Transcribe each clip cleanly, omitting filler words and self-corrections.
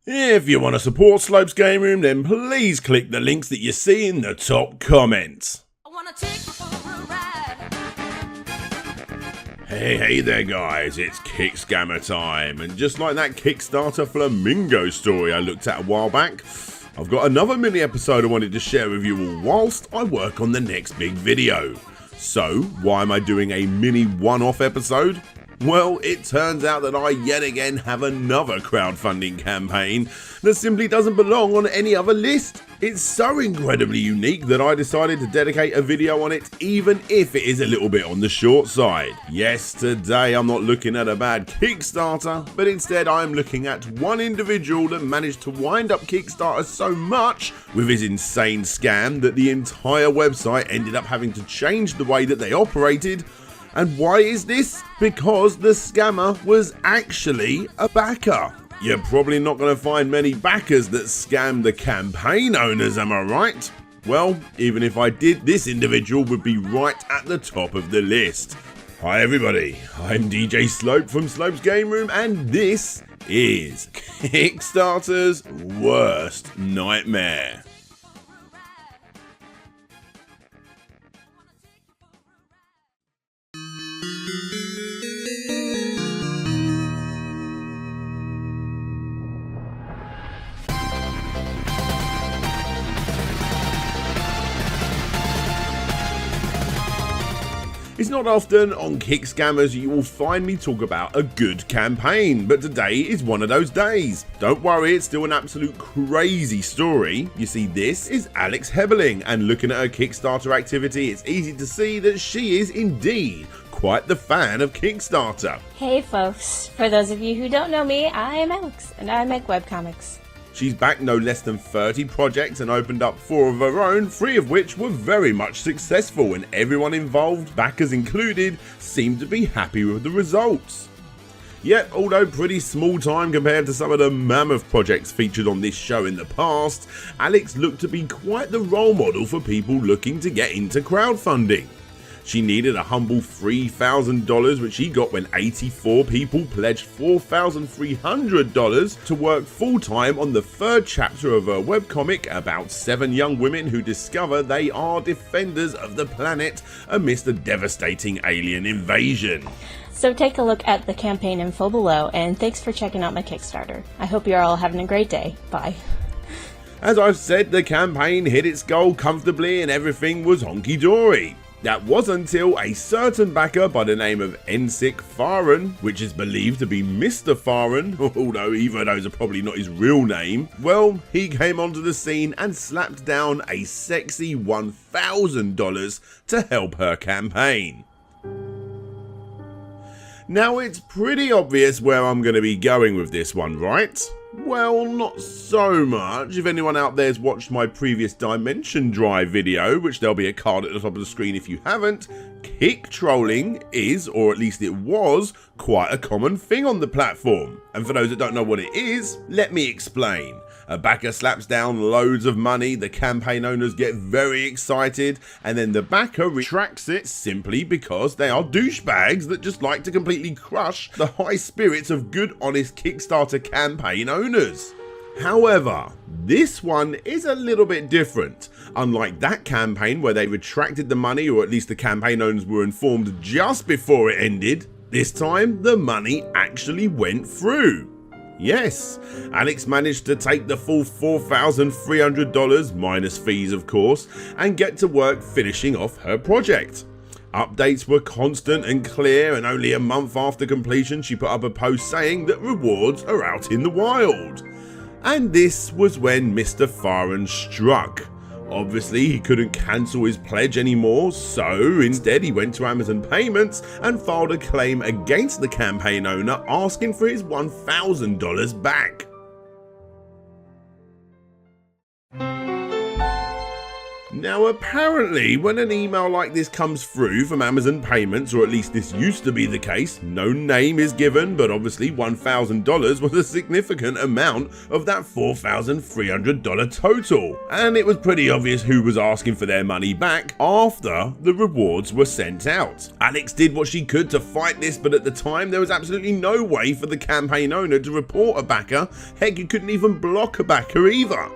If you want to support Slope's Game Room, then please click the links that you see in the top comments. I wanna take you for a ride. Hey there guys, it's Kickscammer time, and just like that Kickstarter Flamingo story I looked at a while back, I've got another mini episode I wanted to share with you all whilst I work on the next big video. So, why am I doing a mini one-off episode? Well, it turns out that I yet again have another crowdfunding campaign that simply doesn't belong on any other list. It's so incredibly unique that I decided to dedicate a video on it, even if it is a little bit on the short side. Yes, today I'm not looking at a bad Kickstarter, but instead I'm looking at one individual that managed to wind up Kickstarter so much with his insane scam that the entire website ended up having to change the way that they operated. And why is this? Because the scammer was actually a backer. You're probably not going to find many backers that scam the campaign owners, am I right? Well, even if I did, this individual would be right at the top of the list. Hi everybody, I'm DJ Slope from Slope's Game Room, and this is Kickstarter's worst nightmare. It's not often on Kickscammers you will find me talk about a good campaign, but today is one of those days. Don't worry, it's still an absolute crazy story. You see, this is Alex Hebeling, and looking at her Kickstarter activity, it's easy to see that she is indeed quite the fan of Kickstarter. Hey folks, for those of you who don't know me, I am Alex, and I make webcomics. She's backed no less than 30 projects and opened up 4 of her own, 3 of which were very much successful, and everyone involved, backers included, seemed to be happy with the results. Yet, although pretty small time compared to some of the mammoth projects featured on this show in the past, Alex looked to be quite the role model for people looking to get into crowdfunding. She needed a humble $3,000, which she got when 84 people pledged $4,300 to work full-time on the 3rd chapter of her webcomic about 7 young women who discover they are defenders of the planet amidst a devastating alien invasion. So take a look at the campaign info below, and thanks for checking out my Kickstarter. I hope you're all having a great day. Bye. As I've said, the campaign hit its goal comfortably and everything was honky-dory. That was until a certain backer by the name of Ensik Fahren, which is believed to be Mr. Fahren, although either of those are probably not his real name, well, he came onto the scene and slapped down a sexy $1,000 to help her campaign. Now it's pretty obvious where I'm going to be going with this one, right? Well, not so much. If anyone out there's watched my previous Dimension Drive video, which there'll be a card at the top of the screen if you haven't, kick trolling is, or at least it was, quite a common thing on the platform. And for those that don't know what it is, let me explain. A backer slaps down loads of money, the campaign owners get very excited, and then the backer retracts it simply because they are douchebags that just like to completely crush the high spirits of good, honest Kickstarter campaign owners. However, this one is a little bit different. Unlike that campaign where they retracted the money, or at least the campaign owners were informed just before it ended, this time the money actually went through. Yes, Alex managed to take the full $4,300, minus fees of course, and get to work finishing off her project. Updates were constant and clear, and only a month after completion she put up a post saying that rewards are out in the wild. And this was when Mr. Fahren struck. Obviously, he couldn't cancel his pledge anymore, so instead he went to Amazon Payments and filed a claim against the campaign owner asking for his $1,000 back. Now apparently when an email like this comes through from Amazon Payments, or at least this used to be the case, no name is given, but obviously $1,000 was a significant amount of that $4,300 total. And it was pretty obvious who was asking for their money back after the rewards were sent out. Alex did what she could to fight this, but at the time there was absolutely no way for the campaign owner to report a backer. Heck, you couldn't even block a backer either.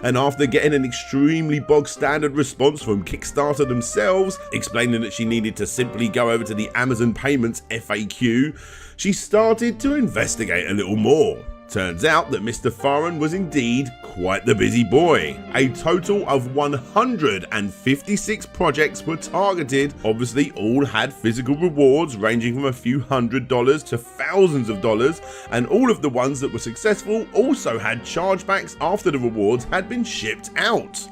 And after getting an extremely bog standard response from Kickstarter themselves, explaining that she needed to simply go over to the Amazon Payments FAQ, she started to investigate a little more. Turns out that Mr. Farron was indeed quite the busy boy. A total of 156 projects were targeted. Obviously all had physical rewards ranging from a few $100s to thousands of dollars, and all of the ones that were successful also had chargebacks after the rewards had been shipped out.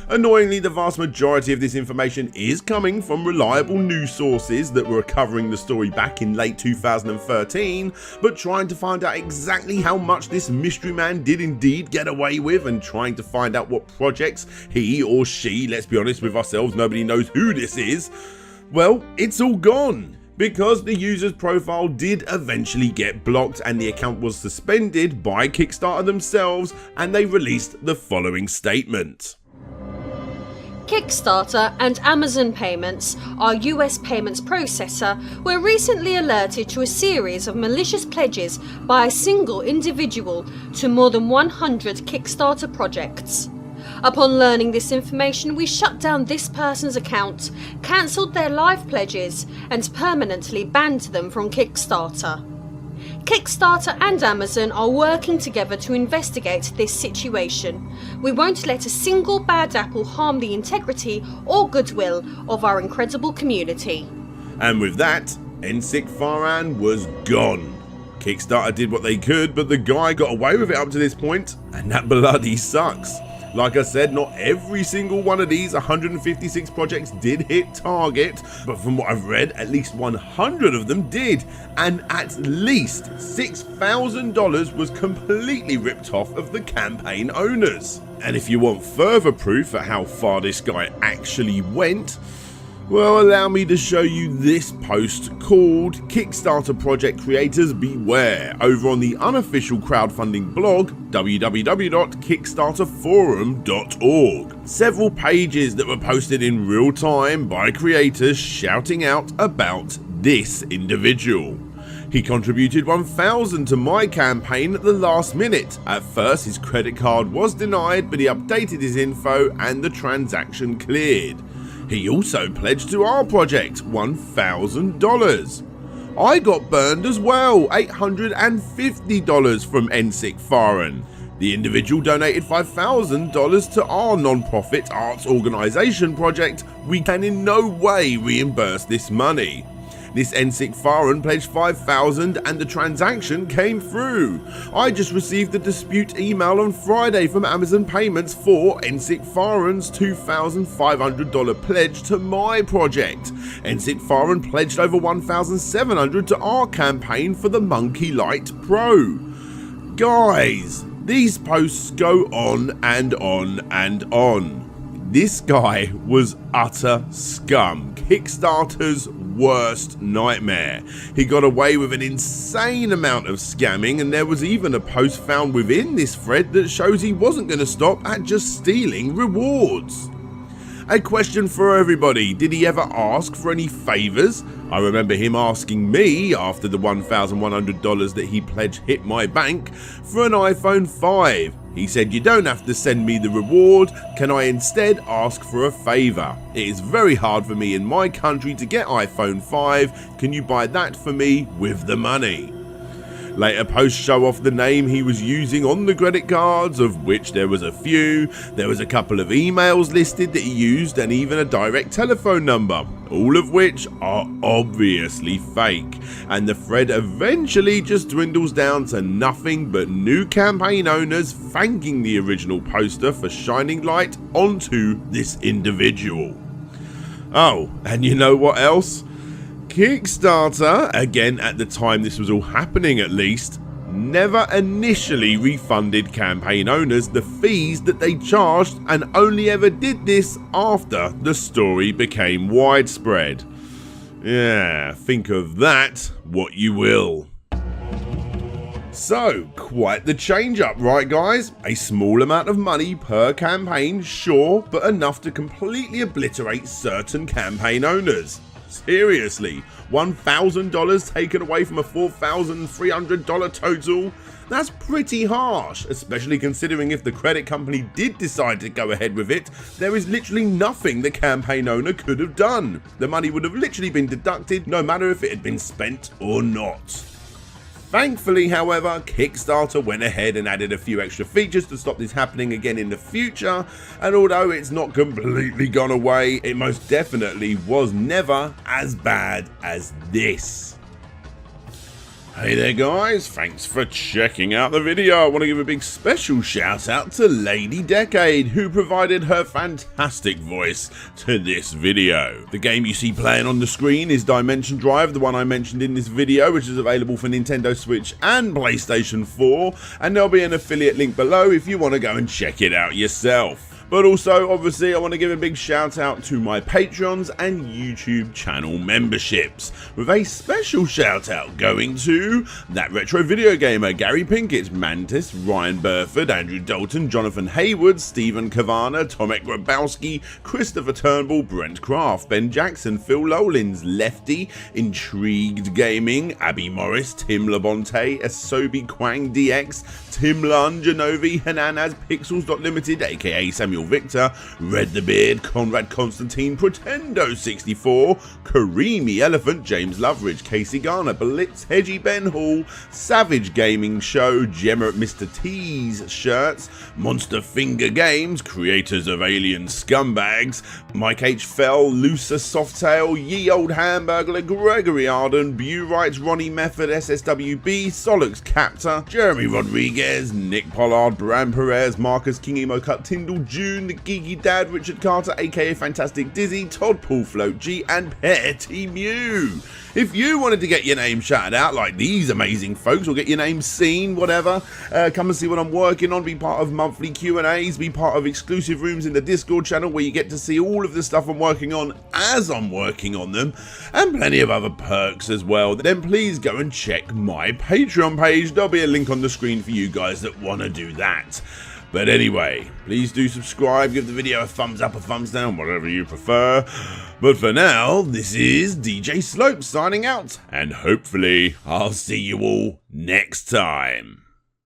Annoyingly, the vast majority of this information is coming from reliable news sources that were covering the story back in late 2013, but trying to find out exactly how much this mystery man did indeed get away with, and trying to find out what projects he or she, let's be honest with ourselves, nobody knows who this is, well, it's all gone. Because the user's profile did eventually get blocked and the account was suspended by Kickstarter themselves, and they released the following statement. Kickstarter and Amazon Payments, our US payments processor, were recently alerted to a series of malicious pledges by a single individual to more than 100 Kickstarter projects. Upon learning this information, we shut down this person's account, cancelled their live pledges, and permanently banned them from Kickstarter. Kickstarter and Amazon are working together to investigate this situation. We won't let a single bad apple harm the integrity or goodwill of our incredible community. And with that, NSIC Farhan was gone. Kickstarter did what they could, but the guy got away with it up to this point, and that bloody sucks. Like I said, not every single one of these 156 projects did hit target, but from what I've read, at least 100 of them did, and at least $6,000 was completely ripped off of the campaign owners. And if you want further proof at how far this guy actually went, well, allow me to show you this post called Kickstarter Project Creators Beware over on the unofficial crowdfunding blog www.kickstarterforum.org. Several pages that were posted in real time by creators shouting out about this individual. He contributed $1,000 to my campaign at the last minute. At first his credit card was denied, but he updated his info and the transaction cleared. He also pledged to our project $1,000. I got burned as well, $850 from NSIC Farhan. The individual donated $5,000 to our non-profit arts organisation project. We can in no way reimburse this money. This NSIC Farhan pledged $5,000 and the transaction came through. I just received a dispute email on Friday from Amazon Payments for NSIC Farhan's $2,500 pledge to my project. NSIC Farhan pledged over $1,700 to our campaign for the Monkey Light Pro. Guys, these posts go on and on and on. This guy was utter scum. Kickstarter's worst nightmare. He got away with an insane amount of scamming, and there was even a post found within this thread that shows he wasn't going to stop at just stealing rewards. A question for everybody: did he ever ask for any favours? I remember him asking me, after the $1,100 that he pledged hit my bank, for an iPhone 5. He said, "You don't have to send me the reward, can I instead ask for a favour? It is very hard for me in my country to get iPhone 5, can you buy that for me with the money?" Later posts show off the name he was using on the credit cards, of which there was a few. There was a couple of emails listed that he used and even a direct telephone number, all of which are obviously fake. And the thread eventually just dwindles down to nothing but new campaign owners thanking the original poster for shining light onto this individual. Oh, and you know what else? Kickstarter, again at the time this was all happening at least, never initially refunded campaign owners the fees that they charged, and only ever did this after the story became widespread. Yeah, think of that what you will. So, quite the change up, right guys? A small amount of money per campaign, sure, but enough to completely obliterate certain campaign owners. Seriously, $1,000 taken away from a $4,300 total? That's pretty harsh, especially considering if the credit company did decide to go ahead with it, there is literally nothing the campaign owner could have done. The money would have literally been deducted no matter if it had been spent or not. Thankfully, however, Kickstarter went ahead and added a few extra features to stop this happening again in the future, and although it's not completely gone away, it most definitely was never as bad as this. Hey there guys, thanks for checking out the video. I want to give a big special shout out to Lady Decade, who provided her fantastic voice to this video. The game you see playing on the screen is Dimension Drive, the one I mentioned in this video, which is available for Nintendo Switch and PlayStation 4, and there'll be an affiliate link below if you want to go and check it out yourself. But also, obviously, I want to give a big shout out to my Patreons and YouTube channel memberships, with a special shout out going to That Retro Video Gamer, Gary Pinkett, Mantis, Ryan Burford, Andrew Dalton, Jonathan Hayward, Stephen Kavana, Tomek Grabowski, Christopher Turnbull, Brent Craft, Ben Jackson, Phil Lowlins, Lefty, Intrigued Gaming, Abby Morris, Tim Labonte, Asobi Quang DX, Tim Lund, Genovi, Hananaz, Pixels.Limited, aka Samuel Victor, Red the Beard, Conrad Constantine, Pretendo64, Karimi Elephant, James Loveridge, Casey Garner, Blitz, Hedgie Ben Hall, Savage Gaming Show, Gemma at Mr. T's Shirts, Monster Finger Games, creators of Alien Scumbags, Mike H. Fell, Lucer Softail, Ye Old Hamburglar, Gregory Arden, Bewright, Ronnie Method, SSWB, Solux Captor, Jeremy Rodriguez, Nick Pollard, Bram Perez, Marcus King Emo Cut, Tyndall June, The Geeky Dad, Richard Carter, aka Fantastic Dizzy, Todd Paul Float G, and Petty Mew. If you wanted to get your name shouted out like these amazing folks, or get your name seen, whatever, come and see what I'm working on, be part of monthly Q&As, be part of exclusive rooms in the Discord channel where you get to see all of the stuff I'm working on as I'm working on them, and plenty of other perks as well, then please go and check my Patreon page. There'll be a link on the screen for you guys that want to do that. But anyway, please do subscribe, give the video a thumbs up, a thumbs down, whatever you prefer. But for now, this is DJ Slope signing out, and hopefully I'll see you all next time.